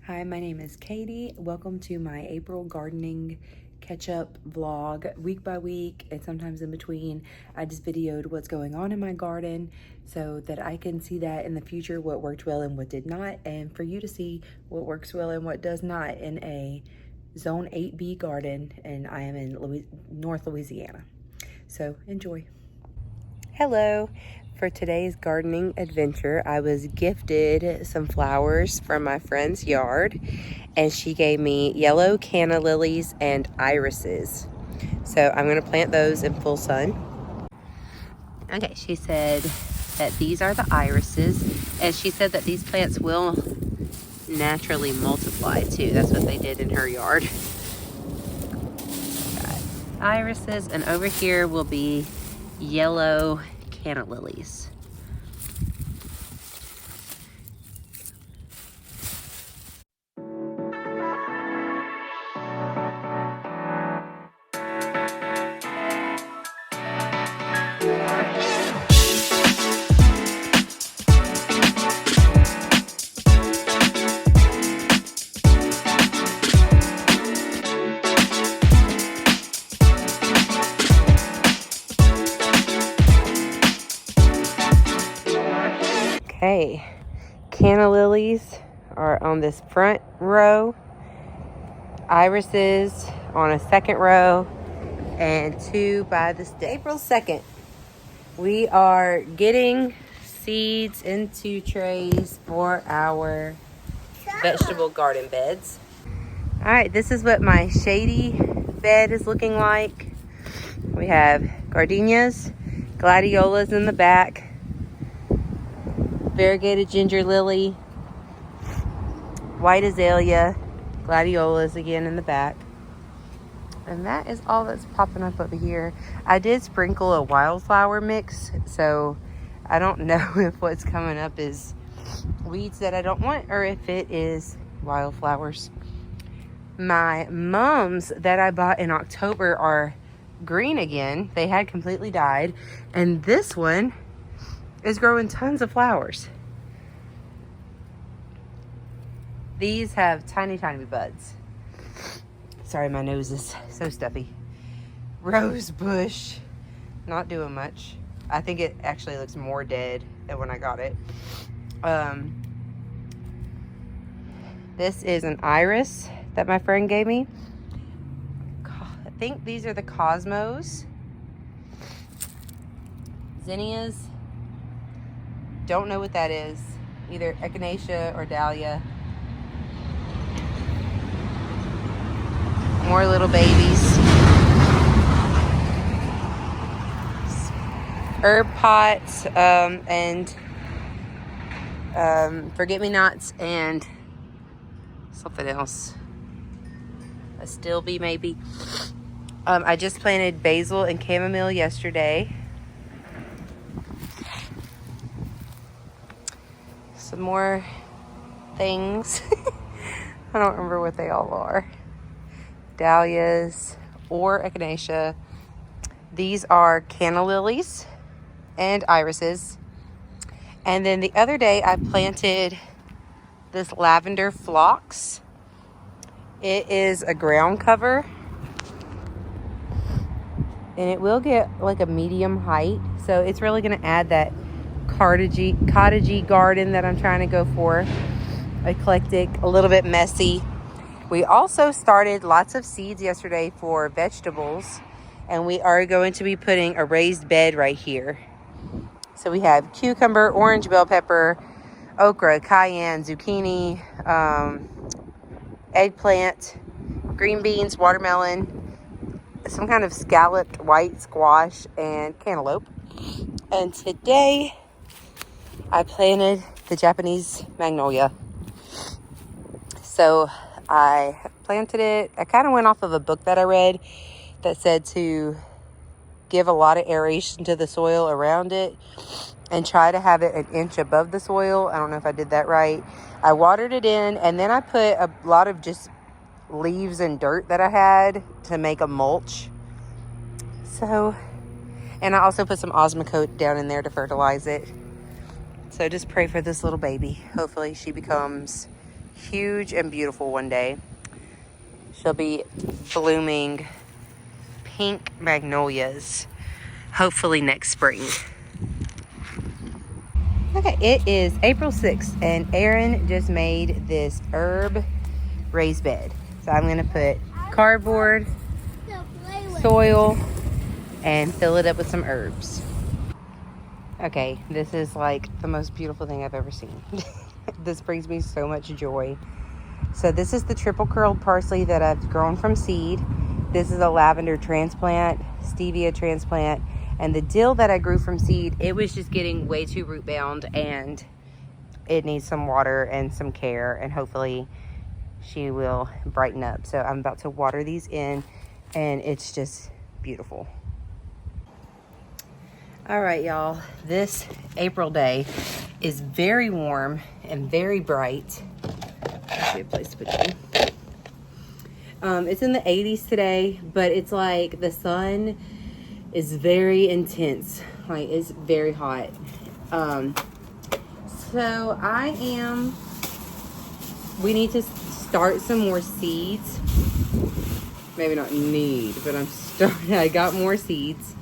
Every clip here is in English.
Hi, my name is Katie. Welcome to my April gardening catch-up vlog. Week by week and sometimes in between, I just videoed what's going on in my garden so that I can see that in the future, what worked well and what did not, and for you to see what works well and what does not in a Zone 8B garden, and I am in North Louisiana. So enjoy. Hello. For today's gardening adventure, I was gifted some flowers from my friend's yard, and she gave me yellow canna lilies and irises. So I'm going to plant those in full sun. Okay, she said that these are the irises, and she said that these plants will naturally multiply too. That's what they did in her yard. Got irises, and over here will be yellow canna lilies. Okay, canna lilies are on this front row, irises on a second row, and two by this April 2nd. We are getting seeds into trays for our vegetable garden beds. All right, this is what my shady bed is looking like. We have gardenias, gladiolas in the back, variegated ginger lily, white azalea, gladiolas again in the back. And that is all that's popping up over here. I did sprinkle a wildflower mix, so I don't know if what's coming up is weeds that I don't want or if it is wildflowers. My mums that I bought in October are green again. They had completely died. And this one is growing tons of flowers. These have tiny buds. Sorry, my nose is so stuffy. Rose bush, not doing much. I think it actually looks more dead than when I got it. This is an iris that my friend gave me. I think these are the cosmos. Zinnias. Don't know what that is. Either echinacea or dahlia. More little babies. Herb pots and forget-me-nots and something else. A stilby maybe. I just planted basil and chamomile yesterday. Some more things. I don't remember what they all are. Dahlias or echinacea. These are canna lilies and irises. And then the other day I planted this lavender phlox. It is a ground cover, and it will get like a medium height, so it's really going to add that cottagey garden that I'm trying to go for. Eclectic, a little bit messy. We also started lots of seeds yesterday for vegetables, and we are going to be putting a raised bed right here. So we have cucumber, orange bell pepper, okra, cayenne, zucchini, eggplant, green beans, watermelon, some kind of scalloped white squash, and cantaloupe. And today I planted the Japanese magnolia. So I planted it. I kind of went off of a book that I read that said to give a lot of aeration to the soil around it and try to have it an inch above the soil. I don't know if I did that right. I watered it in, and then I put a lot of just leaves and dirt that I had to make a mulch. So, and I also put some Osmocote down in there to fertilize it. So just pray for this little baby. Hopefully she becomes huge and beautiful one day. She'll be blooming pink magnolias, hopefully next spring. Okay, it is April 6th, and Aaron just made this herb raised bed. So I'm going to put cardboard, soil, and fill it up with some herbs. Okay, this is like the most beautiful thing I've ever seen. This brings me so much joy. So this is the triple curled parsley that I've grown from seed. This is a lavender transplant, stevia transplant, and the dill that I grew from seed, it was just getting way too root bound and it needs some water and some care, and hopefully she will brighten up. So I'm about to water these in, and it's just beautiful. All right, y'all, this April day is very warm and very bright. Let's see a place to put you. It's in the 80s today, but it's like the sun is very intense. Like, it's very hot. So we need to start some more seeds. Maybe not need, but I got more seeds.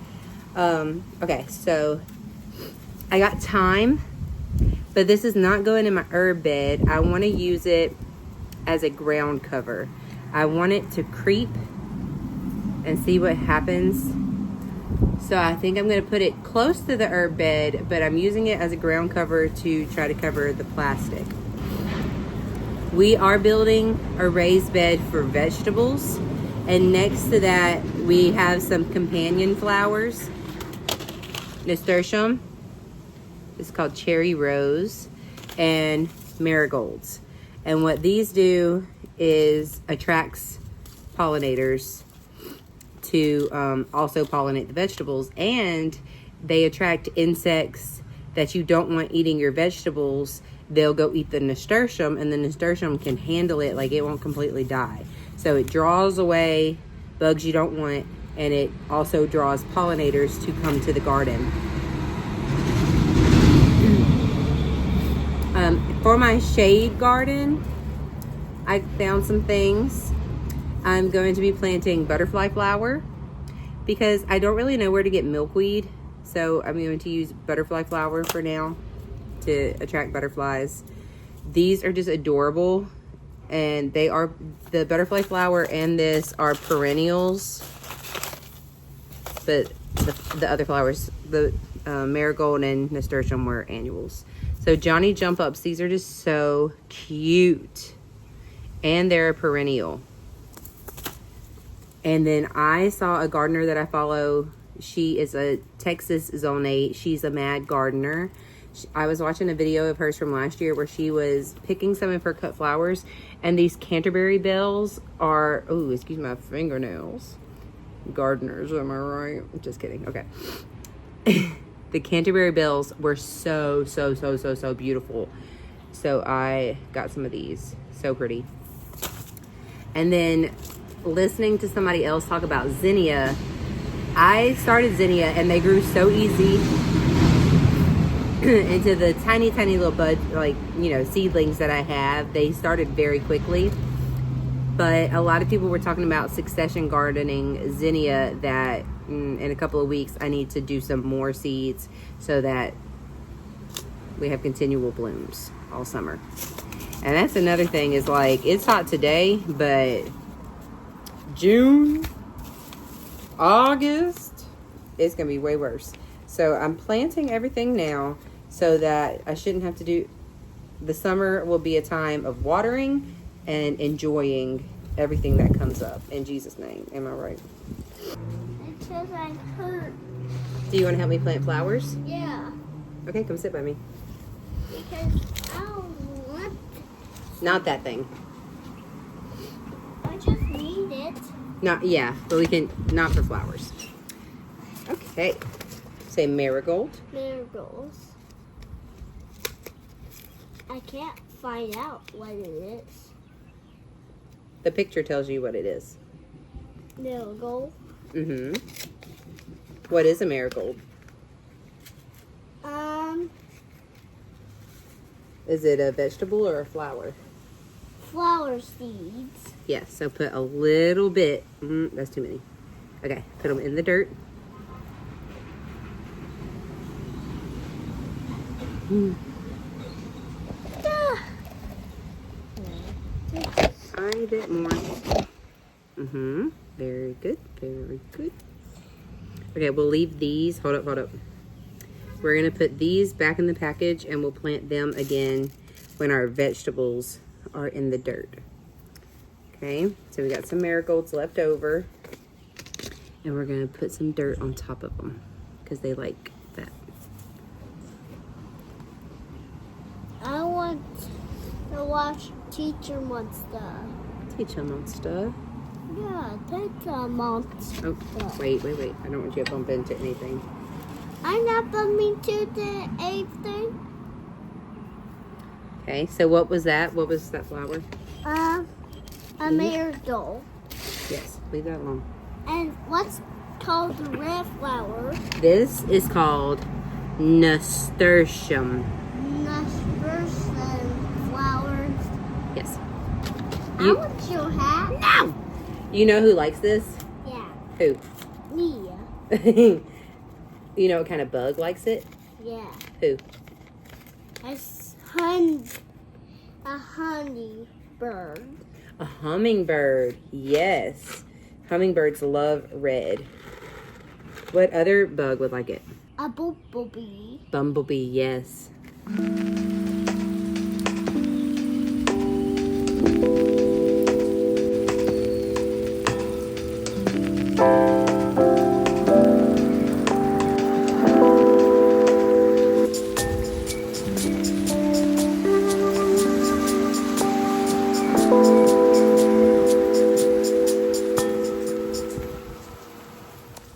Okay, so I got thyme, but this is not going in my herb bed. I want to use it as a ground cover. I want it to creep and see what happens. So I think I'm going to put it close to the herb bed, but I'm using it as a ground cover to try to cover the plastic. We are building a raised bed for vegetables, and next to that we have some companion flowers. Nasturtium, it's called cherry rose, and marigolds. And what these do is attracts pollinators to also pollinate the vegetables, and they attract insects that you don't want eating your vegetables. They'll go eat the nasturtium, and the nasturtium can handle it, like it won't completely die. So it draws away bugs you don't want, and it also draws pollinators to come to the garden. For my shade garden, I found some things. I'm going to be planting butterfly flower because I don't really know where to get milkweed. So I'm going to use butterfly flower for now to attract butterflies. These are just adorable, and they are, the butterfly flower and this are perennials, but the other flowers, the marigold and nasturtium, were annuals. So Johnny jump ups, these are just so cute, and they're a perennial. And then I saw a gardener that I follow. She is a Texas Zone 8. She's a mad gardener. I was watching a video of hers from last year where she was picking some of her cut flowers, and these Canterbury bells are, oh, excuse my fingernails. Gardeners, am I right? Just kidding. Okay. The Canterbury bells were so beautiful. So I got some of these. So pretty. And then listening to somebody else talk about zinnia, I started zinnia and they grew so easy into the tiny little bud, like, you know, seedlings that I have. They started very quickly. But a lot of people were talking about succession gardening zinnia, that in a couple of weeks I need to do some more seeds so that we have continual blooms all summer. And that's another thing, is like, it's hot today, but June, August, it's gonna be way worse. So I'm planting everything now so that I shouldn't have to do, the summer will be a time of watering and enjoying everything that comes up. In Jesus' name, am I right? It says I'm hurt. Do you want to help me plant flowers? Yeah. Okay, come sit by me. Because I don't want. Not that thing. I just need it. Not, yeah, but we can, not for flowers. Okay. Say marigold. Marigolds. I can't find out what it is. The picture tells you what it is. Marigold. Mm-hmm. What is a marigold? Um, Is it a vegetable or a flower? sunflower seeds. Yes, so put a little bit. That's too many. Okay, put them in the dirt. Tiny bit more. Very good. Very good. Okay, we'll leave these. Hold up. We're going to put these back in the package and we'll plant them again when our vegetables are in the dirt. Okay, so we got some marigolds left over. And we're going to put some dirt on top of them because they like that. I want to watch Teacher Monster. Teacher Monster. Yeah, Teacher Monster. Oh, wait. I don't want you to bump into anything. I'm not bumping to the anything. Okay, so what was that? What was that flower? A marigold. Yes, leave that alone. And what's called the red flower? This is called nasturtium. Nasturtium flowers. Yes. I want your hat. No! You know who likes this? Yeah. Who? Me. You know what kind of bug likes it? Yeah. Who? A honey bird. A hummingbird. Yes. Hummingbirds love red. What other bug would like it? A bumblebee. Bumblebee, yes.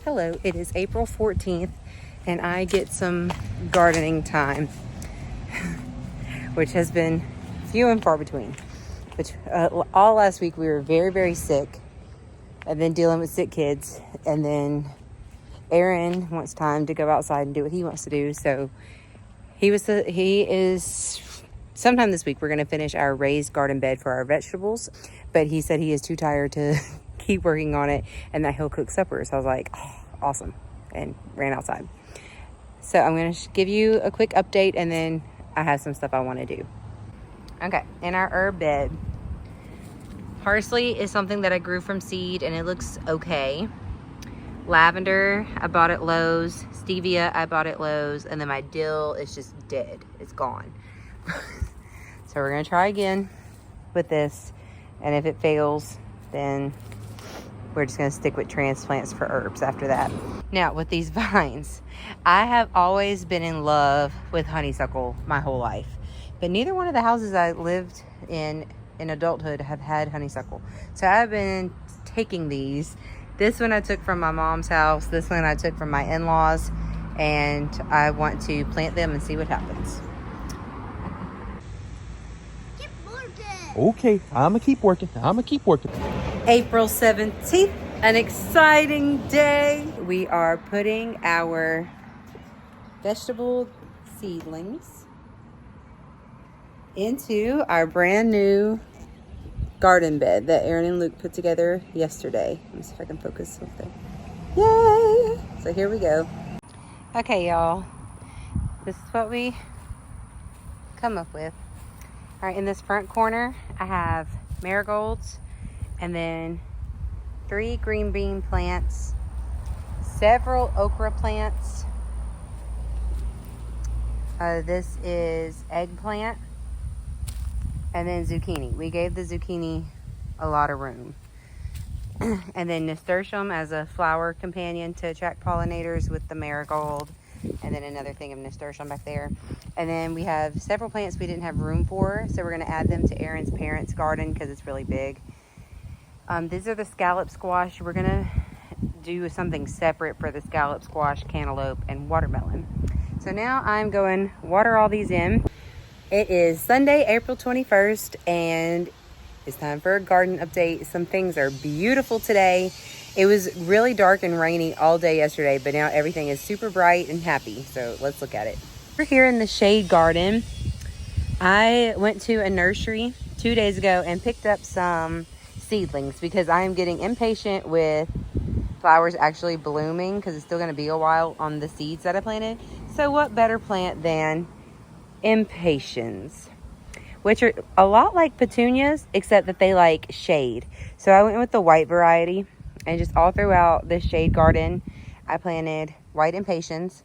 Hello, it is April 14th and I get some gardening time, which has been few and far between. Which all last week we were very, very sick and then dealing with sick kids, and then Aaron wants time to go outside and do what he wants to do, so he is sometime this week we're going to finish our raised garden bed for our vegetables, but he said he is too tired to keep working on it and that he'll cook supper. So I was like, oh, awesome, and ran outside. So I'm going to give you a quick update and then I have some stuff I want to do. Okay, in our herb bed, parsley is something that I grew from seed and it looks okay. Lavender, I bought at Lowe's. Stevia, I bought at Lowe's. And then my dill is just dead. It's gone. So we're going to try again with this. And if it fails, then we're just going to stick with transplants for herbs after that. Now, with these vines, I have always been in love with honeysuckle my whole life. But neither one of the houses I lived in adulthood have had honeysuckle. So I've been taking these. This one I took from my mom's house. This one I took from my in-laws. And I want to plant them and see what happens. Keep working. Okay, I'm gonna keep working. April 17th, an exciting day. We are putting our vegetable seedlings into our brand new garden bed that Aaron and Luke put together yesterday. Let me see if I can focus something. Yay! So here we go. Okay, y'all. This is what we come up with. All right, in this front corner, I have marigolds, and then 3 green bean plants, several okra plants. This is eggplant, and then zucchini. We gave the zucchini a lot of room. And then nasturtium as a flower companion to attract pollinators with the marigold, and then another thing of nasturtium back there. And then we have several plants we didn't have room for, so we're going to add them to Aaron's parents' garden because it's really big. These are the scallop squash. We're going to do something separate for the scallop squash, cantaloupe, and watermelon. So now I'm going to water all these in. It is Sunday, April 21st, and it's time for a garden update. Some things are beautiful today. It was really dark and rainy all day yesterday, but now everything is super bright and happy. So let's look at it. We're here in the shade garden. I went to a nursery 2 days ago and picked up some seedlings because I am getting impatient with flowers actually blooming because it's still going to be a while on the seeds that I planted. So what better plant than impatiens, which are a lot like petunias except that they like shade. So I went with the white variety, and just all throughout the shade garden I planted white impatiens.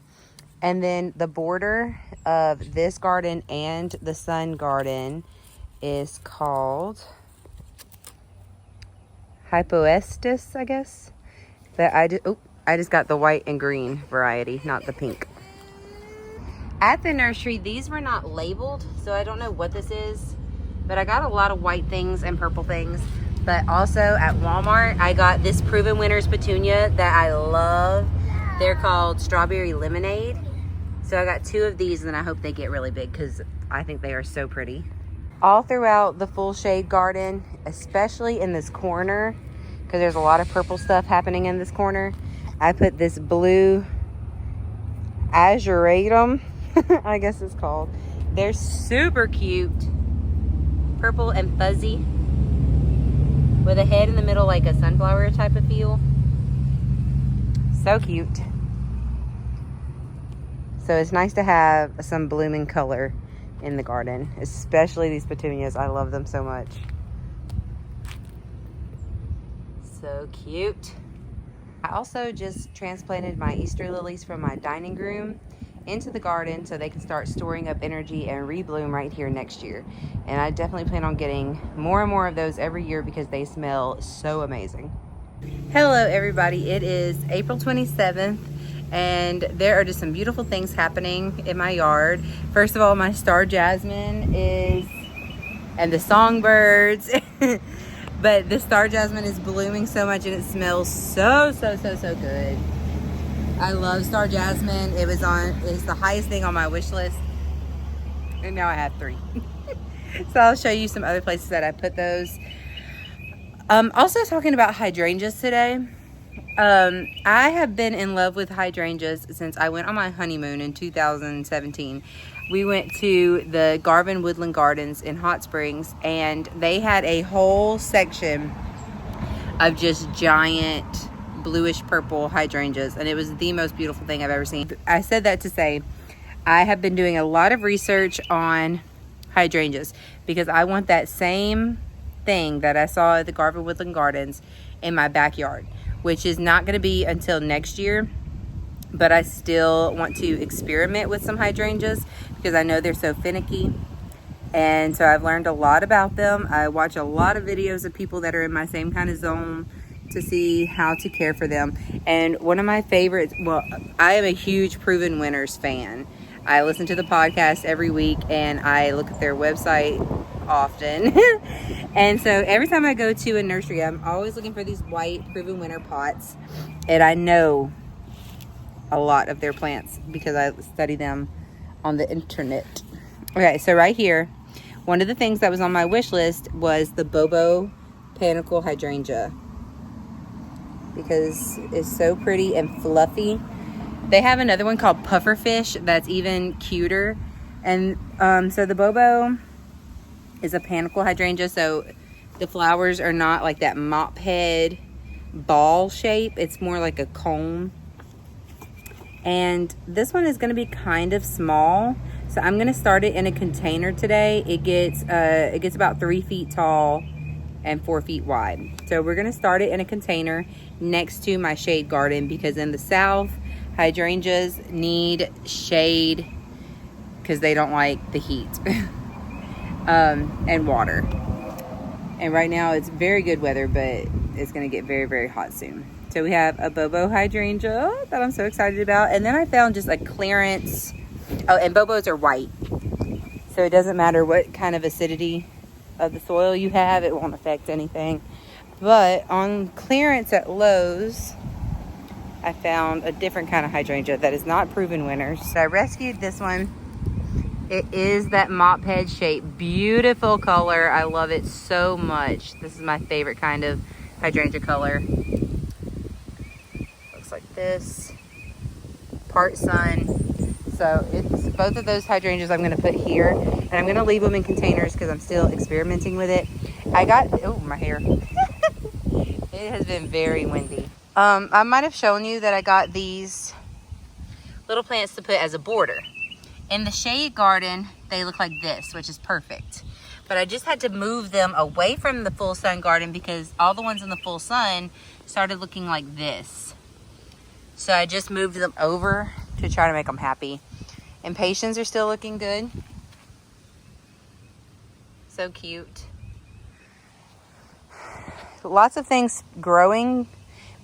And then the border of this garden and the sun garden is called Hypoestus, I guess. But I just got the white and green variety, not the pink. At the nursery, these were not labeled, so I don't know what this is, but I got a lot of white things and purple things. But also at Walmart, I got this Proven Winners petunia that I love. They're called Strawberry Lemonade. So I got 2 of these, and I hope they get really big because I think they are so pretty. All throughout the full shade garden, especially in this corner, because there's a lot of purple stuff happening in this corner, I put this blue azuratum, I guess it's called. They're super cute. Purple and fuzzy with a head in the middle like a sunflower type of feel. So cute. So it's nice to have some blooming color in the garden, especially these petunias. I love them so much. So cute. I also just transplanted my Easter lilies from my dining room into the garden so they can start storing up energy and rebloom right here next year. And I definitely plan on getting more and more of those every year because they smell so amazing. Hello everybody, it is April 27th and there are just some beautiful things happening in my yard. First of all, my star jasmine and the songbirds but the star jasmine is blooming so much and it smells so good. I love star jasmine. It's the highest thing on my wish list, and now I have 3. So I'll show you some other places that I put those. Also talking about hydrangeas today. I have been in love with hydrangeas since I went on my honeymoon in 2017. We went to the Garvin Woodland Gardens in Hot Springs, and they had a whole section of just giant bluish purple hydrangeas, and it was the most beautiful thing I've ever seen. I said that to say I have been doing a lot of research on hydrangeas because I want that same thing that I saw at the Garvin Woodland Gardens in my backyard, which is not going to be until next year, but I still want to experiment with some hydrangeas because I know they're so finicky. And so I've learned a lot about them. I watch a lot of videos of people that are in my same kind of zone to see how to care for them. And one of my favorites, well, I am a huge Proven Winners fan. I listen to the podcast every week and I look at their website often. And so every time I go to a nursery, I'm always looking for these white Proven Winner pots. And I know a lot of their plants because I study them on the internet. Okay, so right here, one of the things that was on my wish list was the Bobo Panicle Hydrangea because it's so pretty and fluffy. They have another one called Pufferfish that's even cuter. And so the Bobo is a panicle hydrangea, so the flowers are not like that mop head ball shape. It's more like a cone. And this one is going to be kind of small, so I'm going to start it in a container today. It gets about 3 feet tall and 4 feet wide. So we're going to start it in a container next to my shade garden because in the south, hydrangeas need shade because they don't like the heat and water. And right now it's very good weather, but it's going to get very hot soon. So we have a Bobo hydrangea that I'm so excited about. And then I found just a clearance. Oh, and Bobos are white. So it doesn't matter what kind of acidity of the soil you have. It won't affect anything. But on clearance at Lowe's, I found a different kind of hydrangea that is not Proven Winners. So I rescued this one. It is that mop head shape. Beautiful color. I love it so much. This is my favorite kind of hydrangea color. Looks like this. Part sun, So it's both of those hydrangeas I'm going to put here, and I'm going to leave them in containers because I'm still experimenting with it. I got, oh, my hair. It has been very windy. I might have shown you that I got these little plants to put as a border. In the shade garden, they look like this, which is perfect. But I just had to move them away from the full sun garden because all the ones in the full sun started looking like this. So I just moved them over to try to make them happy. Impatiens are still looking good. So cute. Lots of things growing,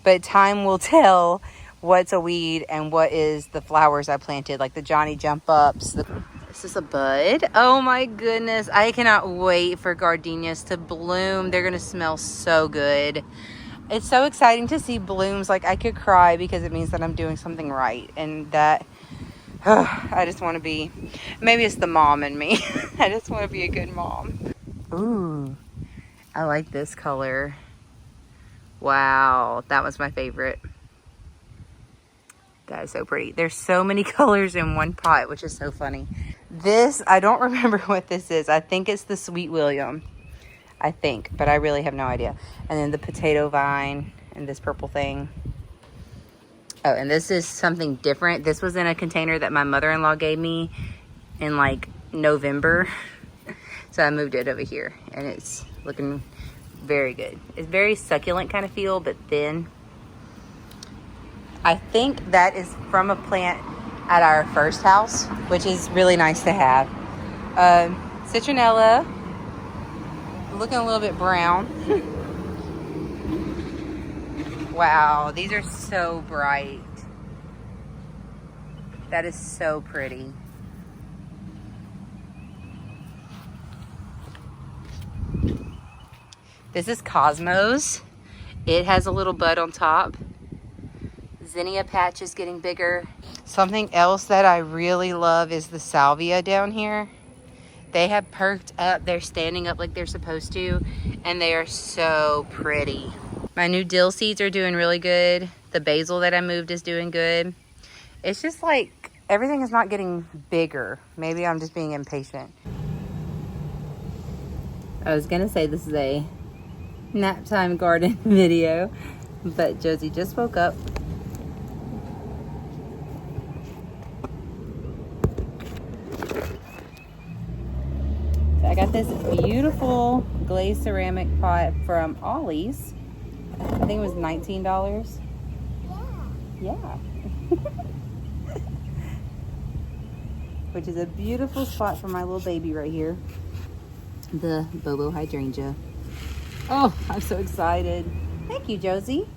but time will tell what's a weed and what is the flowers I planted, like the Johnny Jump Ups. This is a bud. Oh my goodness. I cannot wait for gardenias to bloom. They're gonna smell so good. It's so exciting to see blooms. Like, I could cry because it means that I'm doing something right, and that I just want to be, maybe it's the mom in me. I just want to be a good mom. Ooh, I like this color. Wow, that was my favorite. That is so pretty. There's so many colors in one pot, which is so funny. This, I don't remember what this is. I think it's the Sweet William. I think, but I really have no idea. And then the potato vine and this purple thing. Oh, and this is something different. This was in a container that my mother-in-law gave me in like November. So I moved it over here, and it's looking very good. It's very succulent kind of feel, but thin. I think that is from a plant at our first house, which is really nice to have. Citronella, looking a little bit brown. Wow, these are so bright. That is so pretty. This is Cosmos. It has a little bud on top. Zinnia patch is getting bigger. Something else that I really love is the salvia down here. They have perked up. They're standing up like they're supposed to, and they are so pretty. My new dill seeds are doing really good. The basil that I moved is doing good. It's just like everything is not getting bigger. Maybe I'm just being impatient. I was gonna say this is a nap time garden video, but Josie just woke up. So I got this beautiful glazed ceramic pot from Ollie's. I think it was $19. Yeah. Which is a beautiful spot for my little baby right here. The Bobo hydrangea. Oh, I'm so excited. Thank you, Josie.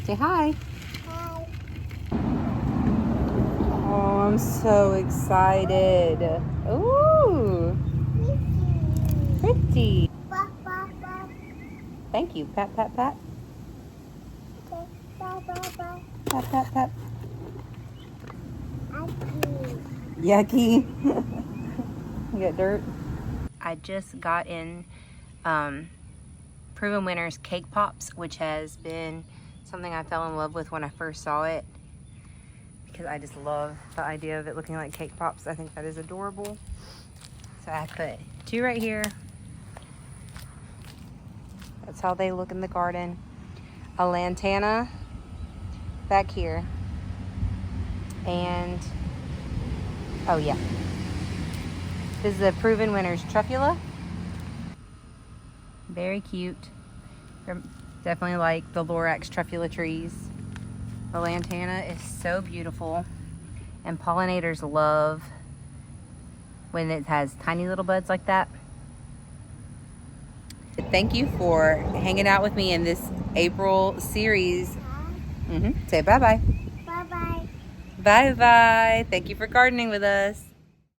Say hi. Hi. Oh, I'm so excited. Ooh, pretty. Thank you. Pat, pat, pat. Pat, pat, pat. Yucky. You got dirt. I just got in Proven Winners Cake Pops, which has been something I fell in love with when I first saw it, because I just love the idea of it looking like cake pops. I think that is adorable. So I put 2 right here. That's how they look in the garden. A lantana back here. And, oh yeah. This is a Proven Winners Truffula. Very cute. They're definitely like the Lorax Truffula trees. The lantana is so beautiful. And pollinators love when it has tiny little buds like that. Thank you for hanging out with me in this April series. Say bye-bye. Bye-bye. Bye-bye. Thank you for gardening with us.